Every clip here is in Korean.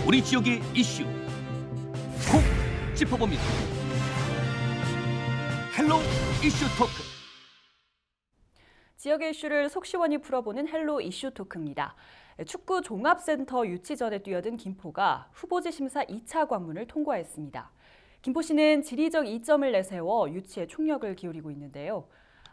우리 지역의 이슈 콕 짚어봅니다. 헬로 이슈 토크. 지역의 이슈를 속 시원히 풀어보는 헬로 이슈 토크입니다. 축구 종합센터 유치 전에 뛰어든 김포가 후보지 심사 2차 관문을 통과했습니다. 김포시는 지리적 이점을 내세워 유치에 총력을 기울이고 있는데요.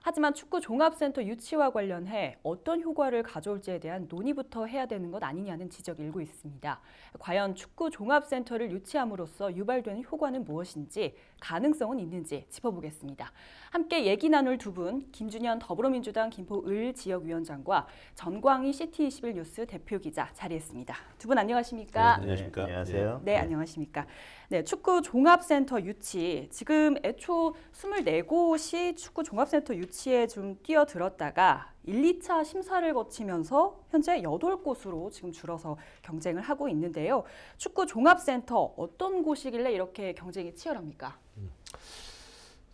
하지만 축구 종합센터 유치와 관련해 어떤 효과를 가져올지에 대한 논의부터 해야 되는 것 아니냐는 지적이 일고 있습니다. 과연 축구 종합센터를 유치함으로써 유발되는 효과는 무엇인지, 가능성은 있는지 짚어보겠습니다. 함께 얘기 나눌 두 분, 김준현 더불어민주당 김포을 지역위원장과 전광희 CT21 뉴스 대표 기자 자리했습니다. 두 분 안녕하십니까? 네, 안녕하십니까? 안녕하세요. 네, 안녕하십니까? 네, 축구 종합센터 유치, 지금 애초 24곳이 축구 종합센터 유치에 좀 뛰어들었다가 1, 2차 심사를 거치면서 현재 8곳으로 지금 줄어서 경쟁을 하고 있는데요. 축구 종합센터 어떤 곳이길래 이렇게 경쟁이 치열합니까?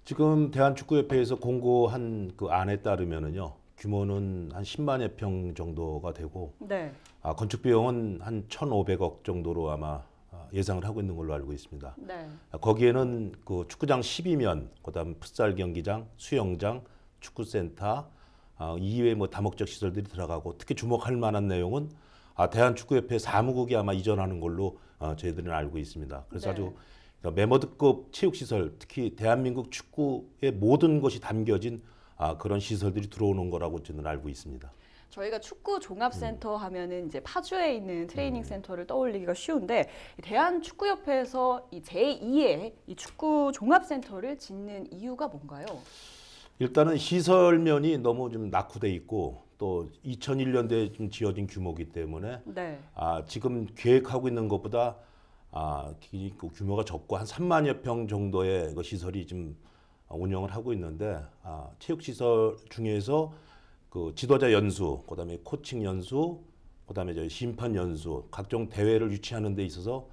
지금 대한축구협회에서 공고한 그 안에 따르면은요, 규모는 한 10만여 평 정도가 되고, 네. 건축 비용은 한 1,500억 정도로 아마 예상을 하고 있는 걸로 알고 있습니다. 네. 거기에는 그 축구장 12면, 그다음 풋살 경기장, 수영장, 축구센터, 이외에 뭐 다목적 시설들이 들어가고, 특히 주목할 만한 내용은 대한축구협회 사무국이 아마 이전하는 걸로 저희들은 알고 있습니다. 그래서 네. 아주 메모드급 체육시설, 특히 대한민국 축구의 모든 것이 담겨진 그런 시설들이 들어오는 거라고 저는 알고 있습니다. 저희가 축구 종합센터 하면은 이제 파주에 있는 트레이닝 센터를 떠올리기가 쉬운데, 대한축구협회에서 이 제2의 이 축구 종합센터를 짓는 이유가 뭔가요? 일단은 시설면이 너무 좀 낙후돼 있고, 또 2001년도에 좀 지어진 규모이기 때문에 네. 지금 계획하고 있는 것보다 규모가 적고 한 3만여 평 정도의 그 시설이 지금 운영을 하고 있는데, 체육 시설 중에서 그 지도자 연수, 그다음에 코칭 연수, 그다음에 저희 심판 연수, 각종 대회를 유치하는 데 있어서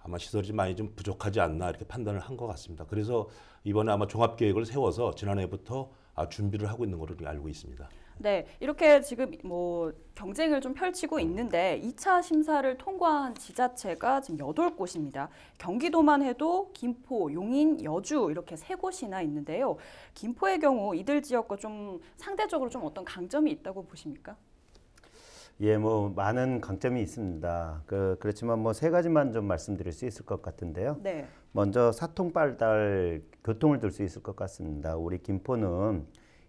아마 시설이 좀 많이 좀 부족하지 않나 이렇게 판단을 한 것 같습니다. 그래서 이번에 아마 종합 계획을 세워서 지난해부터 준비를 하고 있는 걸로 알고 있습니다. 네, 이렇게 지금 뭐 경쟁을 좀 펼치고 있는데 2차 심사를 통과한 지자체가 지금 8곳입니다. 경기도만 해도 김포, 용인, 여주 이렇게 3곳이나 있는데요. 김포의 경우 이들 지역과 좀 상대적으로 좀 어떤 강점이 있다고 보십니까? 예, 뭐 많은 강점이 있습니다. 그렇지만 뭐 3가지만 좀 말씀드릴 수 있을 것 같은데요. 네. 먼저 사통발달 교통을 들 수 있을 것 같습니다. 우리 김포는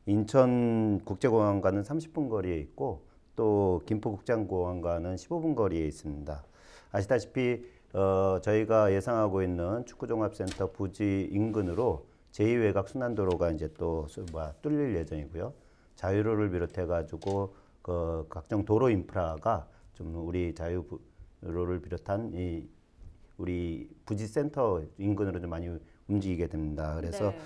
인천국제공항과는 30분 거리에 있고, 또 김포국장공항과는 15분 거리에 있습니다. 아시다시피 저희가 예상하고 있는 축구종합센터 부지 인근으로 제2외곽 순환도로가 이제 또 뚫릴 예정이고요. 자유로를 비롯해 가지고 그 각종 도로 인프라가 좀 우리 자유로를 비롯한 이 우리 부지센터 인근으로 좀 많이 움직이게 됩니다. 그래서 네.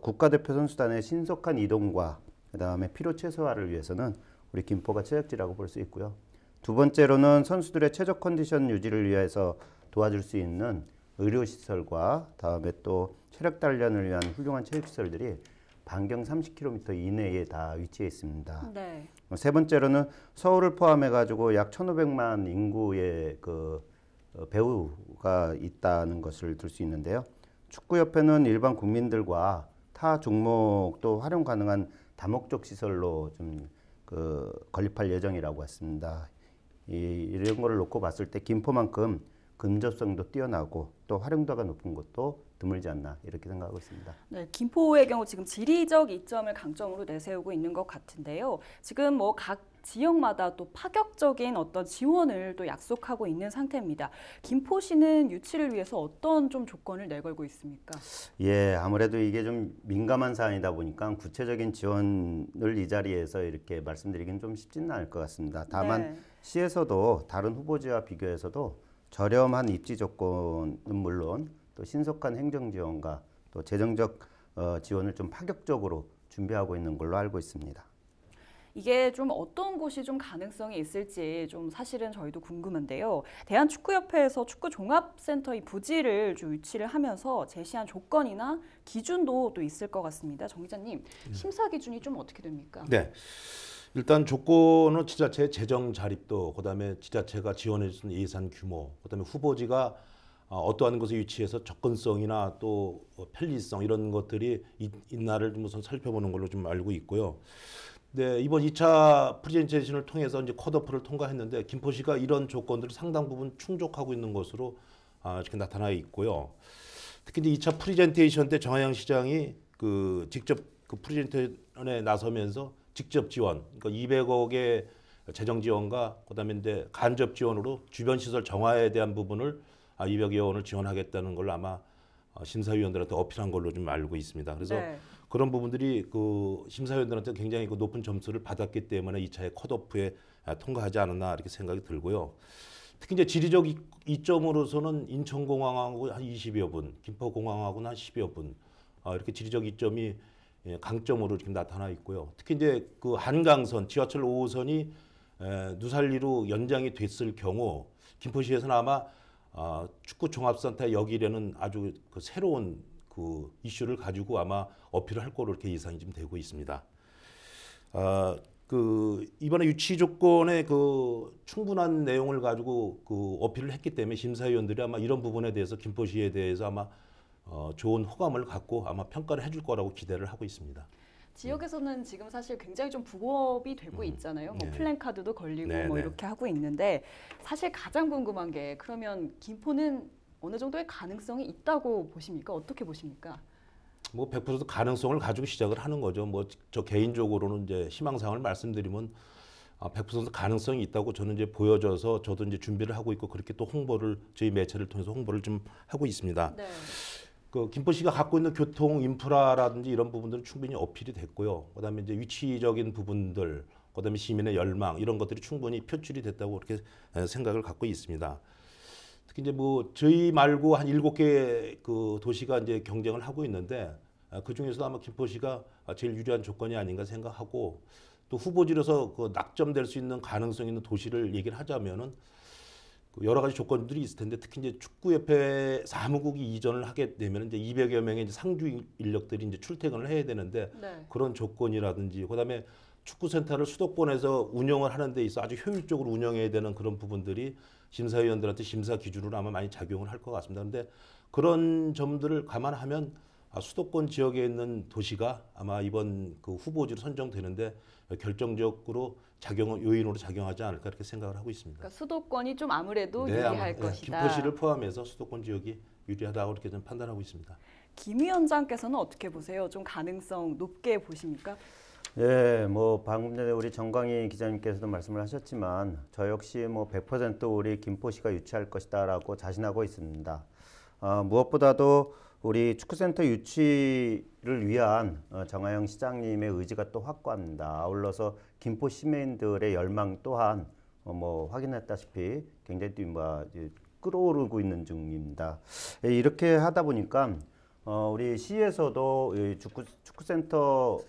국가대표 선수단의 신속한 이동과 그다음에 피로 최소화를 위해서는 우리 김포가 최적지라고 볼 수 있고요. 두 번째로는 선수들의 최적 컨디션 유지를 위해서 도와줄 수 있는 의료시설과 다음에 또 체력 단련을 위한 훌륭한 체육시설들이 반경 30km 이내에 다 위치해 있습니다. 네. 세 번째로는 서울을 포함해 가지고 약 1,500만 인구의 그 배우가 있다는 것을 들 수 있는데요. 축구협회는 일반 국민들과 타 종목도 활용 가능한 다목적 시설로 좀 건립할 예정이라고 했습니다. 이런 거를 놓고 봤을 때 김포만큼 근접성도 뛰어나고 또 활용도가 높은 곳도 드물지 않나 이렇게 생각하고 있습니다. 네, 김포의 경우 지금 지리적 이점을 강점으로 내세우고 있는 것 같은데요. 지금 뭐 각 지역마다 또 파격적인 어떤 지원을 또 약속하고 있는 상태입니다. 김포시는 유치를 위해서 어떤 좀 조건을 내걸고 있습니까? 예, 아무래도 이게 좀 민감한 사안이다 보니까 구체적인 지원을 이 자리에서 이렇게 말씀드리기는 좀 쉽지는 않을 것 같습니다. 다만 네. 시에서도 다른 후보지와 비교해서도 저렴한 입지 조건은 물론 또 신속한 행정 지원과 또 재정적 지원을 좀 파격적으로 준비하고 있는 걸로 알고 있습니다. 이게 좀 어떤 곳이 좀 가능성이 있을지 좀 사실은 저희도 궁금한데요. 대한축구협회에서 축구종합센터 이 부지를 좀 유치를 하면서 제시한 조건이나 기준도 또 있을 것 같습니다. 정 기자님, 심사 기준이 좀 어떻게 됩니까? 네. 일단 조건은 지자체의 재정 자립도, 그다음에 지자체가 지원해 주는 예산 규모, 그다음에 후보지가 어떠한 곳에 위치해서 접근성이나 또 편리성 이런 것들이 있나를 좀 우선 살펴보는 걸로 좀 알고 있고요. 네, 이번 2차 프레젠테이션을 통해서 이제 컷오프를 통과했는데 김포시가 이런 조건들을 상당 부분 충족하고 있는 것으로 이렇게 나타나 있고요. 특히 이제 2차 프레젠테이션 때 정하영 시장이 직접 프레젠테이션에 나서면서 직접 지원, 그러니까 200억의 재정 지원과 그다음에 이제 간접 지원으로 주변 시설 정화에 대한 부분을 200여 원을 지원하겠다는 걸 아마 심사위원들한테 어필한 걸로 좀 알고 있습니다. 그래서 네. 그런 부분들이 심사위원들한테 굉장히 높은 점수를 받았기 때문에 2차의 컷오프에 통과하지 않았나 이렇게 생각이 들고요. 특히 이제 지리적 이점으로서는 인천공항하고 한 20여 분, 김포공항하고는 한 10여 분 이렇게 지리적 이점이 강점으로 지금 나타나 있고요. 특히 이제 한강선, 지하철 5호선이 누살리로 연장이 됐을 경우 김포시에서는 아마 축구 종합센터 여기라는 아주 새로운 이슈를 가지고 아마 어필을 할 거로 이렇게 예상이 좀 되고 있습니다. 이번에 유치 조건의 충분한 내용을 가지고 어필을 했기 때문에 심사위원들이 아마 이런 부분에 대해서 김포시에 대해서 아마 좋은 호감을 갖고 아마 평가를 해줄 거라고 기대를 하고 있습니다. 지역에서는 지금 사실 굉장히 좀 부업이 되고 있잖아요. 뭐 네. 플랜카드도 걸리고 네, 뭐 네. 이렇게 하고 있는데 사실 가장 궁금한 게 그러면 김포는 어느 정도의 가능성이 있다고 보십니까? 어떻게 보십니까? 뭐 100% 가능성을 가지고 시작을 하는 거죠. 뭐 저 개인적으로는 이제 희망사항을 말씀드리면 100% 가능성이 있다고 저는 이제 보여져서 저도 이제 준비를 하고 있고 그렇게 또 홍보를 저희 매체를 통해서 홍보를 좀 하고 있습니다. 네. 김포시가 갖고 있는 교통 인프라라든지 이런 부분들은 충분히 어필이 됐고요. 그다음에 이제 위치적인 부분들, 그다음에 시민의 열망 이런 것들이 충분히 표출이 됐다고 그렇게 생각을 갖고 있습니다. 특히 이제 뭐 저희 말고 한 7개 도시가 이제 경쟁을 하고 있는데 그 중에서도 아마 김포시가 제일 유리한 조건이 아닌가 생각하고 또 후보지로서 낙점될 수 있는 가능성 있는 도시를 얘기를 하자면은 여러 가지 조건들이 있을 텐데 특히 이제 축구협회 사무국이 이전을 하게 되면 이제 200여 명의 이제 상주 인력들이 이제 출퇴근을 해야 되는데 네. 그런 조건이라든지 그다음에 축구센터를 수도권에서 운영을 하는 데 있어 아주 효율적으로 운영해야 되는 그런 부분들이 심사위원들한테 심사 기준으로 아마 많이 작용을 할 것 같습니다. 그런데 그런 점들을 감안하면 수도권 지역에 있는 도시가 아마 이번 후보지로 선정되는데 결정적으로 요인으로 작용하지 않을까 이렇게 생각을 하고 있습니다. 그러니까 수도권이 좀 아무래도 네, 유리할 것이다. 김포시를 포함해서 수도권 지역이 유리하다고 이렇게 좀 판단하고 있습니다. 김 위원장께서는 어떻게 보세요? 좀 가능성 높게 보십니까? 예, 뭐 방금 전에 우리 정광희 기자님께서도 말씀을 하셨지만 저 역시 뭐 100% 우리 김포시가 유치할 것이다라고 자신하고 있습니다. 무엇보다도 우리 축구센터 유치를 위한 정하영 시장님의 의지가 또 확고합니다. 아울러서 김포 시민들의 열망 또한 뭐 확인했다시피 굉장히 끌어오르고 있는 중입니다. 예, 이렇게 하다 보니까 우리 시에서도 이 축구센터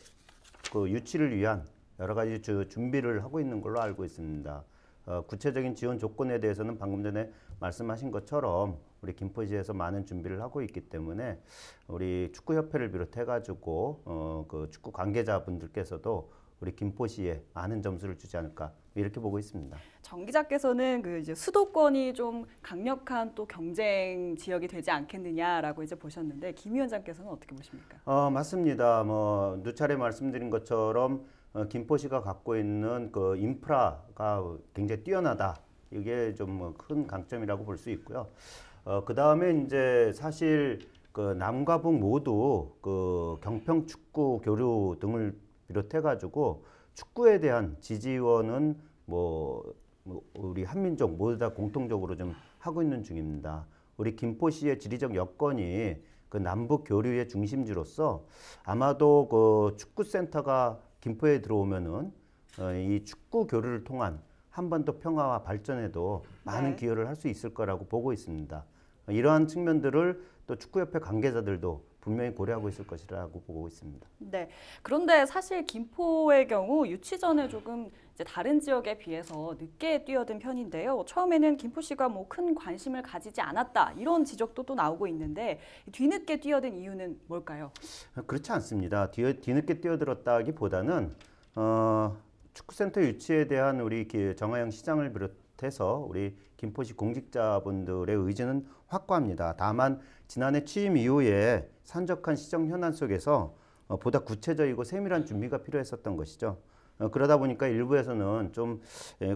유치를 위한 여러 가지 준비를 하고 있는 걸로 알고 있습니다. 구체적인 지원 조건에 대해서는 방금 전에 말씀하신 것처럼 우리 김포시에서 많은 준비를 하고 있기 때문에 우리 축구협회를 비롯해가지고 축구 관계자분들께서도 우리 김포시에 많은 점수를 주지 않을까 이렇게 보고 있습니다. 정 기자께서는 이제 수도권이 좀 강력한 또 경쟁 지역이 되지 않겠느냐라고 이제 보셨는데 김 위원장께서는 어떻게 보십니까? 맞습니다. 뭐 누차례 말씀드린 것처럼 김포시가 갖고 있는 인프라가 굉장히 뛰어나다. 이게 좀 큰 강점이라고 볼 수 있고요. 그 다음에 이제 사실 남과 북 모두 경평 축구 교류 등을 비롯해가지고 축구에 대한 지지원은 우리 한민족 모두 다 공통적으로 좀 하고 있는 중입니다. 우리 김포시의 지리적 여건이 남북 교류의 중심지로서 아마도 축구센터가 김포에 들어오면은 이 축구 교류를 통한 한반도 평화와 발전에도 많은 기여를 할 수 있을 거라고 보고 있습니다. 이러한 측면들을 또 축구협회 관계자들도 분명히 고려하고 있을 것이라고 보고 있습니다. 네. 그런데 사실 김포의 경우 유치 전에 조금 이제 다른 지역에 비해서 늦게 뛰어든 편인데요. 처음에는 김포시가 큰 관심을 가지지 않았다 이런 지적도 또 나오고 있는데 뒤늦게 뛰어든 이유는 뭘까요? 그렇지 않습니다. 뒤늦게 뛰어들었다기보다는 축구센터 유치에 대한 우리 정하영 시장을 비롯해서 우리 김포시 공직자분들의 의지는 확고합니다. 다만 지난해 취임 이후에 산적한 시정 현안 속에서 보다 구체적이고 세밀한 준비가 필요했었던 것이죠. 그러다 보니까 일부에서는 좀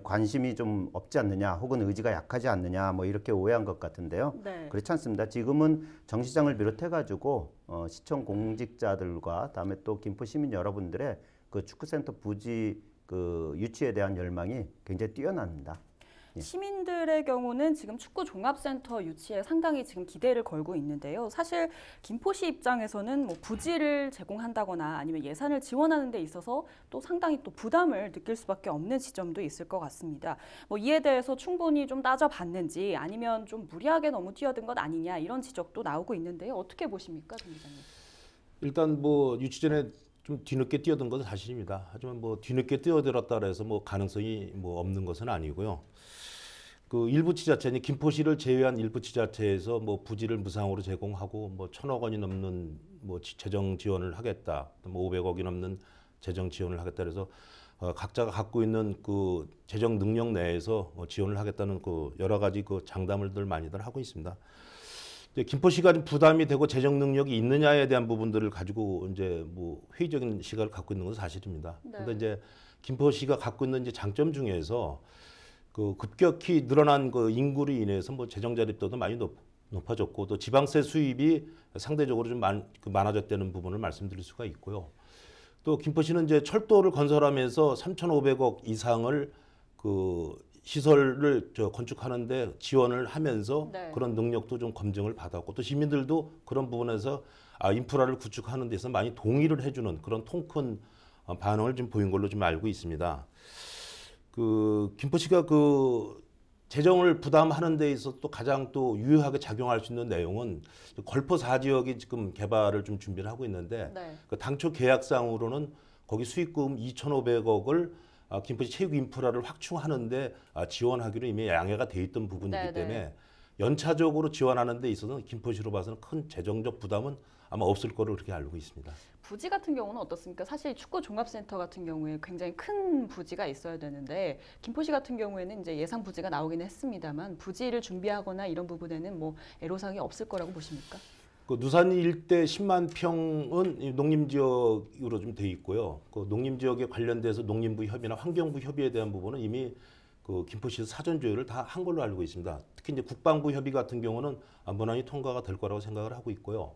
관심이 좀 없지 않느냐, 혹은 의지가 약하지 않느냐, 뭐 이렇게 오해한 것 같은데요. 네. 그렇지 않습니다. 지금은 정 시장을 비롯해가지고 시청 공직자들과 다음에 또 김포 시민 여러분들의 그 축구센터 부지 그 유치에 대한 열망이 굉장히 뛰어납니다. 예. 시민들의 경우는 지금 축구 종합센터 유치에 상당히 지금 기대를 걸고 있는데요. 사실 김포시 입장에서는 뭐 부지를 제공한다거나 아니면 예산을 지원하는 데 있어서 또 상당히 또 부담을 느낄 수밖에 없는 지점도 있을 것 같습니다. 뭐 이에 대해서 충분히 좀 따져봤는지 아니면 좀 무리하게 너무 뛰어든 것 아니냐 이런 지적도 나오고 있는데요. 어떻게 보십니까, 정 기자님? 일단 뭐 유치 전에 좀 뒤늦게 뛰어든 것은 사실입니다. 하지만 뭐 뒤늦게 뛰어들었다 그래서 뭐 가능성이 뭐 없는 것은 아니고요. 그 일부 지자체니 김포시를 제외한 일부 지자체에서 뭐 부지를 무상으로 제공하고 뭐 1,000억 원이 넘는 뭐 재정 지원을 하겠다, 뭐 500억이 넘는 재정 지원을 하겠다 그래서 각자가 갖고 있는 그 재정 능력 내에서 지원을 하겠다는 그 여러 가지 그 장담을들 많이들 하고 있습니다. 김포시가 좀 부담이 되고 재정 능력이 있느냐에 대한 부분들을 가지고 이제 뭐 회의적인 시각을 갖고 있는 것은 사실입니다. 네. 그런데 이제 김포시가 갖고 있는 이제 장점 중에서 그 급격히 늘어난 그 인구로 인해서 뭐 재정 자립도도 많이 높아졌고 또 지방세 수입이 상대적으로 좀 많아졌다는 부분을 말씀드릴 수가 있고요. 또 김포시는 이제 철도를 건설하면서 3,500억 이상을 그 시설을 건축하는데 지원을 하면서 네. 그런 능력도 좀 검증을 받았고 또 시민들도 그런 부분에서 인프라를 구축하는 데서 많이 동의를 해주는 그런 통큰 반응을 좀 보인 걸로 좀 알고 있습니다. 그 김포시가 그 재정을 부담하는 데 있어서 또 가장 또 유효하게 작용할 수 있는 내용은 걸포 4지역이 지금 개발을 좀 준비를 하고 있는데 네. 그 당초 계약상으로는 거기 수익금 2,500억을 김포시 체육 인프라를 확충하는데 지원하기로 이미 양해가 돼 있던 부분이기 네, 때문에 네. 연차적으로 지원하는 데 있어서는 김포시로 봐서는 큰 재정적 부담은 아마 없을 거로 그렇게 알고 있습니다. 부지 같은 경우는 어떻습니까? 사실 축구 종합센터 같은 경우에 굉장히 큰 부지가 있어야 되는데 김포시 같은 경우에는 이제 예상 부지가 나오긴 했습니다만 부지를 준비하거나 이런 부분에는 뭐 애로사항이 없을 거라고 보십니까? 그 누산 일대 10만 평은 농림지역으로 좀 돼 있고요. 그 농림지역에 관련돼서 농림부 협의나 환경부 협의에 대한 부분은 이미 그 김포시에서 사전 조율을 다 한 걸로 알고 있습니다. 특히 이제 국방부 협의 같은 경우는 무난히 통과가 될 거라고 생각을 하고 있고요.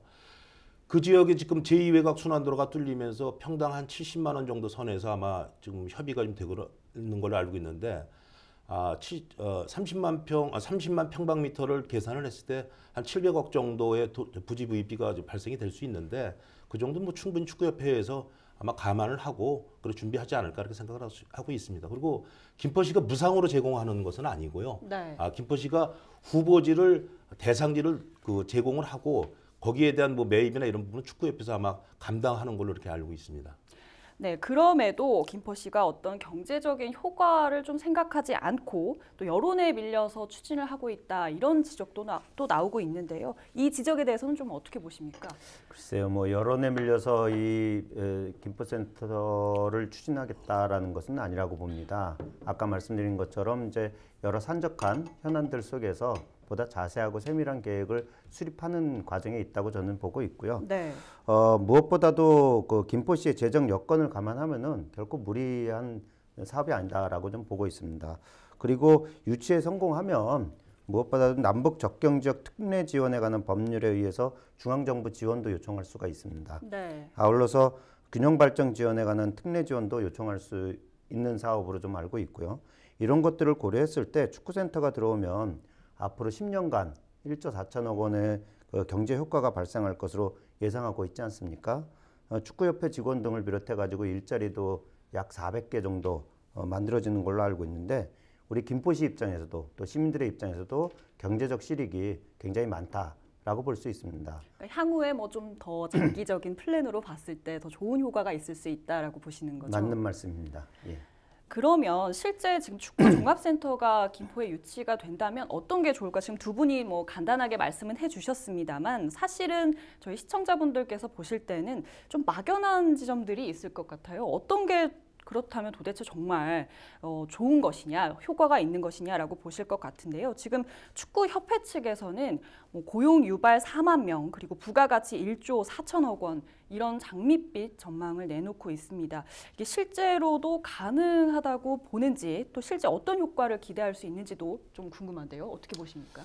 그 지역에 지금 제2외곽 순환도로가 뚫리면서 평당 한 70만 원 정도 선에서 아마 지금 협의가 좀 되고 있는 걸로 알고 있는데 30만 평방미터를 계산을 했을 때 한 700억 정도의 부지 부입비가 발생이 될 수 있는데 그 정도는 뭐 충분히 축구협회에서 아마 감안을 하고 그렇게 준비하지 않을까 이렇게 생각을 하고 있습니다. 그리고 김포시가 무상으로 제공하는 것은 아니고요. 네. 김포시가 후보지를 대상지를 그 제공을 하고 거기에 대한 뭐 매입이나 이런 부분은 축구협회에서 아마 감당하는 걸로 이렇게 알고 있습니다. 네, 그럼에도 김포시가 어떤 경제적인 효과를 좀 생각하지 않고 또 여론에 밀려서 추진을 하고 있다 이런 지적도 또 나오고 있는데요. 이 지적에 대해서는 좀 어떻게 보십니까? 글쎄요, 뭐 여론에 밀려서 이 김포센터를 추진하겠다라는 것은 아니라고 봅니다. 아까 말씀드린 것처럼 이제 여러 산적한 현안들 속에서 보다 자세하고 세밀한 계획을 수립하는 과정에 있다고 저는 보고 있고요. 네. 무엇보다도 그 김포시의 재정 여건을 감안하면은 결코 무리한 사업이 아니다라고 좀 보고 있습니다. 그리고 유치에 성공하면 무엇보다도 남북 접경 지역 특례 지원에 관한 법률에 의해서 중앙정부 지원도 요청할 수가 있습니다. 네. 아울러서 균형 발전 지원에 관한 특례 지원도 요청할 수 있는 사업으로 좀 알고 있고요. 이런 것들을 고려했을 때 축구센터가 들어오면 앞으로 10년간 1조 4천억 원의 경제 효과가 발생할 것으로 예상하고 있지 않습니까? 축구협회 직원 등을 비롯해가지고 일자리도 약 400개 정도 만들어지는 걸로 알고 있는데 우리 김포시 입장에서도 또 시민들의 입장에서도 경제적 실익이 굉장히 많다라고 볼 수 있습니다. 그러니까 향후에 뭐 좀 더 장기적인 플랜으로 봤을 때 더 좋은 효과가 있을 수 있다라고 보시는 거죠? 맞는 말씀입니다. 예. 그러면 실제 지금 축구 종합센터가 김포에 유치가 된다면 어떤 게 좋을까? 지금 두 분이 뭐 간단하게 말씀은 해주셨습니다만 사실은 저희 시청자분들께서 보실 때는 좀 막연한 지점들이 있을 것 같아요. 어떤 게 그렇다면 도대체 정말 좋은 것이냐, 효과가 있는 것이냐라고 보실 것 같은데요. 지금 축구협회 측에서는 뭐 고용 유발 4만 명 그리고 부가가치 1조 4천억 원 이런 장밋빛 전망을 내놓고 있습니다. 이게 실제로도 가능하다고 보는지 또 실제 어떤 효과를 기대할 수 있는지도 좀 궁금한데요. 어떻게 보십니까?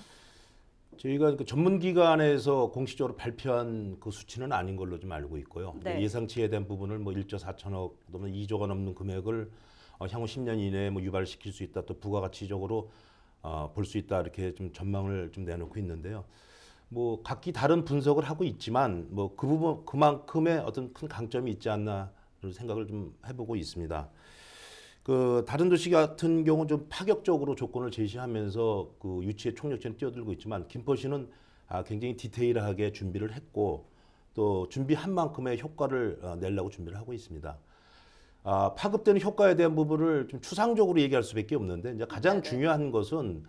저희가 그 전문기관에서 공식적으로 발표한 그 수치는 아닌 걸로 좀 알고 있고요. 네. 예상치에 대한 부분을 뭐 1조 4천억 또는 2조가 넘는 금액을 향후 10년 이내에 뭐 유발시킬 수 있다. 또 부가가치적으로 볼 수 있다. 이렇게 좀 전망을 좀 내놓고 있는데요. 뭐 각기 다른 분석을 하고 있지만 뭐 그 부분 그만큼의 어떤 큰 강점이 있지 않나 생각을 좀 해보고 있습니다. 그 다른 도시 같은 경우 좀 파격적으로 조건을 제시하면서 그 유치의 총력전에 뛰어들고 있지만 김포시는 굉장히 디테일하게 준비를 했고 또 준비한 만큼의 효과를 내려고 준비를 하고 있습니다. 파급되는 효과에 대한 부분을 좀 추상적으로 얘기할 수밖에 없는데 이제 가장 중요한 것은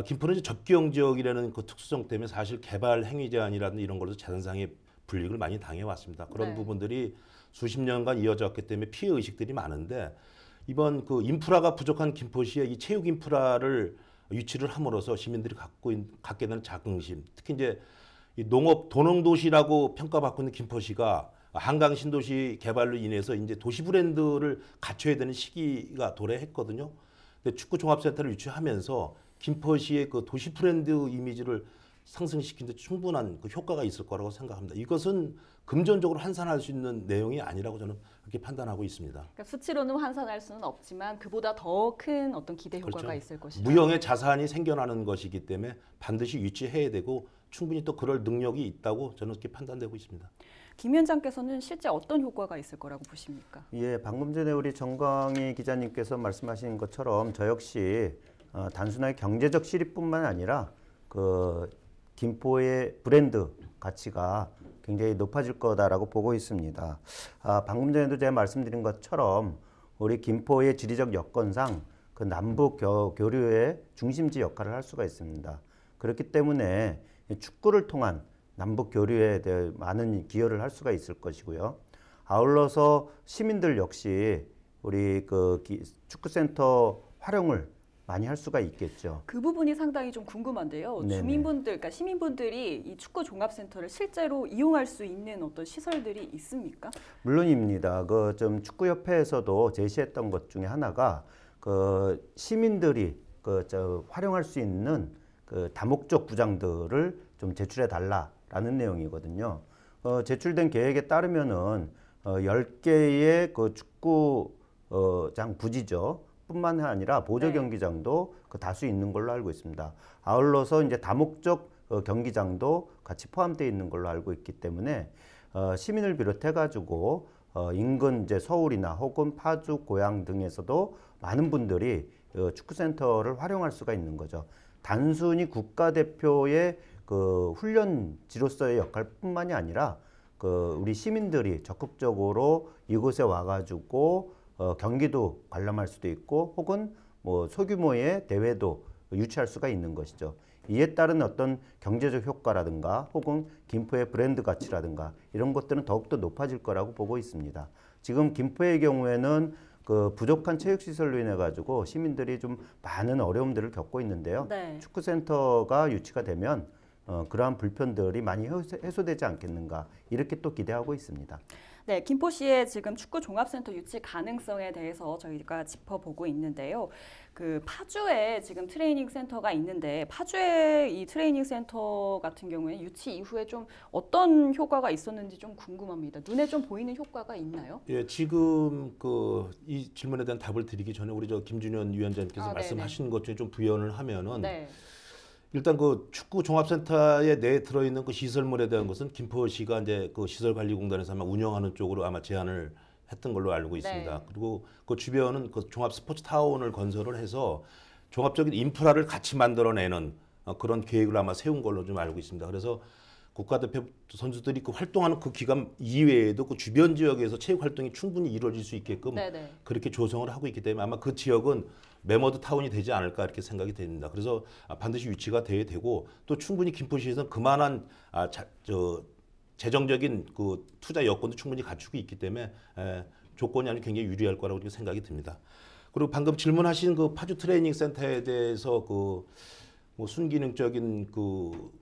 김포는 이제 접경 지역이라는 그 특수성 때문에 사실 개발 행위 제한이라든지 이런 걸로 재산상의 불이익을 많이 당해왔습니다. 그런 네. 부분들이 수십 년간 이어져 왔기 때문에 피해 의식들이 많은데 이번 그 인프라가 부족한 김포시에 이 체육 인프라를 유치를 함으로써 시민들이 갖게 되는 자긍심, 특히 이제 이 농업 도농도시라고 평가받고 있는 김포시가 한강 신도시 개발로 인해서 이제 도시 브랜드를 갖춰야 되는 시기가 도래했거든요. 근데 축구 종합센터를 유치하면서 김포시의 그 도시 브랜드 이미지를 상승시키는 데 충분한 그 효과가 있을 거라고 생각합니다. 이것은 금전적으로 환산할 수 있는 내용이 아니라고 저는 그렇게 판단하고 있습니다. 그러니까 수치로는 환산할 수는 없지만 그보다 더 큰 어떤 기대 효과가 그렇죠. 있을 것이다. 무형의 자산이 생겨나는 것이기 때문에 반드시 유치해야 되고 충분히 또 그럴 능력이 있다고 저는 그렇게 판단되고 있습니다. 김 위원장께서는 실제 어떤 효과가 있을 거라고 보십니까? 예, 방금 전에 우리 정광희 기자님께서 말씀하신 것처럼 저 역시 단순하게 경제적 실익뿐만 아니라 그 김포의 브랜드 가치가 굉장히 높아질 거다라고 보고 있습니다. 방금 전에도 제가 말씀드린 것처럼 우리 김포의 지리적 여건상 그 남북 교류의 중심지 역할을 할 수가 있습니다. 그렇기 때문에 축구를 통한 남북 교류에 대해 많은 기여를 할 수가 있을 것이고요. 아울러서 시민들 역시 우리 그 축구센터 활용을 많이 할 수가 있겠죠. 그 부분이 상당히 좀 궁금한데요. 네네. 주민분들, 그러니까 시민분들이 이 축구 종합센터를 실제로 이용할 수 있는 어떤 시설들이 있습니까? 물론입니다. 그 좀 축구협회에서도 제시했던 것 중에 하나가 그 시민들이 활용할 수 있는 그 다목적 구장들을 좀 제출해 달라라는 내용이거든요. 제출된 계획에 따르면은 10개의 그 축구장 부지죠. 뿐만 아니라 보조 경기장도 그 다수 있는 걸로 알고 있습니다. 아울러서 이제 다목적 경기장도 같이 포함되어 있는 걸로 알고 있기 때문에 시민을 비롯해 가지고 인근 이제 서울이나 혹은 파주, 고양 등에서도 많은 분들이 축구센터를 활용할 수가 있는 거죠. 단순히 국가대표의 그 훈련지로서의 역할뿐만이 아니라 그 우리 시민들이 적극적으로 이곳에 와가지고 경기도 관람할 수도 있고 혹은 뭐 소규모의 대회도 유치할 수가 있는 것이죠. 이에 따른 어떤 경제적 효과라든가 혹은 김포의 브랜드 가치라든가 이런 것들은 더욱더 높아질 거라고 보고 있습니다. 지금 김포의 경우에는 그 부족한 체육시설로 인해 가지고 시민들이 좀 많은 어려움들을 겪고 있는데요. 네. 축구센터가 유치가 되면 그러한 불편들이 많이 해소되지 않겠는가 이렇게 또 기대하고 있습니다. 네, 김포시의 지금 축구 종합센터 유치 가능성에 대해서 저희가 짚어보고 있는데요. 그 파주에 지금 트레이닝 센터가 있는데 파주의 이 트레이닝 센터 같은 경우에 유치 이후에 좀 어떤 효과가 있었는지 좀 궁금합니다. 눈에 좀 보이는 효과가 있나요? 예, 지금 그 이 질문에 대한 답을 드리기 전에 우리 저 김준현 위원장님께서 네네. 말씀하신 것 중에 좀 부연을 하면은 네. 일단 그 축구 종합센터에 내에 들어있는 그 시설물에 대한 것은 김포시가 이제 그 시설관리공단에서 아마 운영하는 쪽으로 아마 제안을 했던 걸로 알고 있습니다. 네. 그리고 그 주변은 그 종합 스포츠 타운을 건설을 해서 종합적인 인프라를 같이 만들어내는 그런 계획을 아마 세운 걸로 좀 알고 있습니다. 그래서 국가대표 선수들이 그 활동하는 그 기간 이외에도 그 주변 지역에서 체육 활동이 충분히 이루어질 수 있게끔 네네. 그렇게 조성을 하고 있기 때문에 아마 그 지역은 매머드 타운이 되지 않을까 이렇게 생각이 됩니다. 그래서 반드시 유치가 돼야 되고 또 충분히 김포시에서는 그만한 재정적인 그 투자 여건도 충분히 갖추고 있기 때문에 조건이 아주 굉장히 유리할 거라고 이렇게 생각이 듭니다. 그리고 방금 질문하신 그 파주 트레이닝 센터에 대해서 그 뭐 순기능적인 그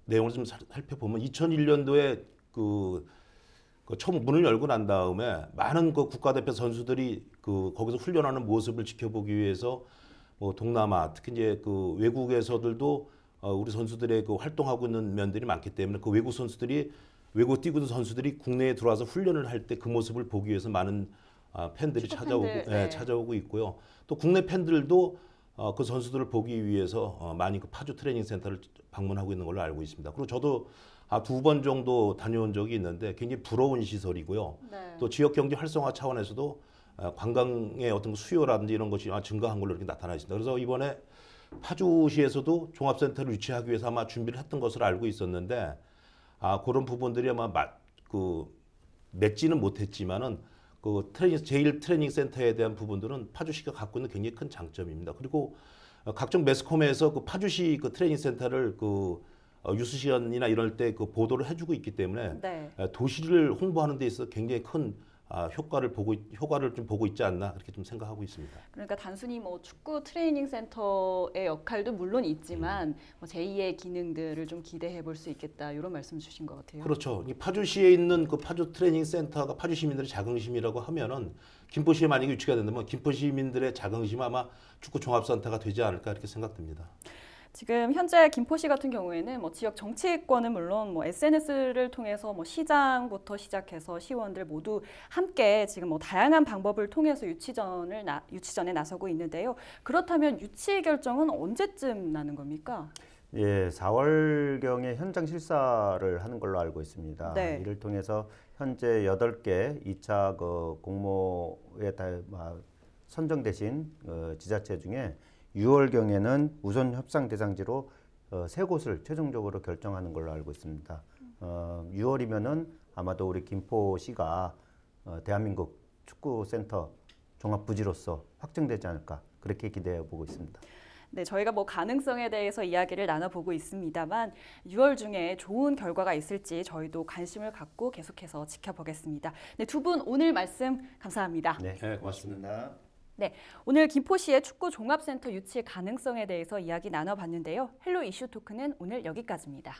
내용을 좀 살펴보면 2001년도에 그 처음 문을 열고 난 다음에 많은 그 국가대표 선수들이 그 거기서 훈련하는 모습을 지켜보기 위해서 뭐 동남아 특히 이제 그 외국에서들도 우리 선수들의 그 활동하고 있는 면들이 많기 때문에 그 외국 선수들이 외국 뛰고 있는 선수들이 국내에 들어와서 훈련을 할 때 그 모습을 보기 위해서 많은 팬들이 찾아오고 팬들, 네. 찾아오고 있고요. 또 국내 팬들도 그 선수들을 보기 위해서 많이 그 파주 트레이닝 센터를 방문하고 있는 걸로 알고 있습니다. 그리고 저도 2번 정도 다녀온 적이 있는데 굉장히 부러운 시설이고요. 네. 또 지역 경제 활성화 차원에서도 관광의 어떤 수요라든지 이런 것이 증가한 걸로 이렇게 나타나 있습니다. 그래서 이번에 파주시에서도 종합센터를 유치하기 위해서 아마 준비를 했던 것으로 알고 있었는데 그런 부분들이 아마 맺지는 못했지만은 그 제일 트레이닝 센터에 대한 부분들은 파주시가 갖고 있는 굉장히 큰 장점입니다. 그리고 각종 매스컴에서 그 파주시 그 트레이닝 센터를 그 유수시간이나 이럴 때 그 보도를 해주고 있기 때문에 네. 도시를 홍보하는 데 있어서 굉장히 큰 효과를 좀 보고 있지 않나 이렇게 좀 생각하고 있습니다. 그러니까 단순히 뭐 축구 트레이닝 센터의 역할도 물론 있지만 뭐 제2의 기능들을 좀 기대해 볼 수 있겠다 이런 말씀 주신 것 같아요. 그렇죠. 이 파주시에 있는 그 파주 트레이닝 센터가 파주 시민들의 자긍심이라고 하면은 김포시에 만약에 유치가 된다면 김포 시민들의 자긍심은 아마 축구 종합센터가 되지 않을까 이렇게 생각됩니다. 지금 현재 김포시 같은 경우에는 뭐 지역 정치권은 물론 뭐 SNS를 통해서 뭐 시장부터 시작해서 시의원들 모두 함께 지금 뭐 다양한 방법을 통해서 유치전에 나서고 있는데요. 그렇다면 유치 결정은 언제쯤 나는 겁니까? 예, 4월경에 현장 실사를 하는 걸로 알고 있습니다. 네. 이를 통해서 현재 8개 2차 그 공모에 선정되신 지자체 중에 6월경에는 우선 협상 대상지로 3곳을 최종적으로 결정하는 걸로 알고 있습니다. 6월이면은 아마도 우리 김포시가 대한민국 축구센터 종합부지로서 확정되지 않을까 그렇게 기대해 보고 있습니다. 네, 저희가 뭐 가능성에 대해서 이야기를 나눠보고 있습니다만 6월 중에 좋은 결과가 있을지 저희도 관심을 갖고 계속해서 지켜보겠습니다. 네, 두 분 오늘 말씀 감사합니다. 네, 고맙습니다. 네, 오늘 김포시의 축구 종합센터 유치 가능성에 대해서 이야기 나눠봤는데요. 헬로 이슈 토크는 오늘 여기까지입니다.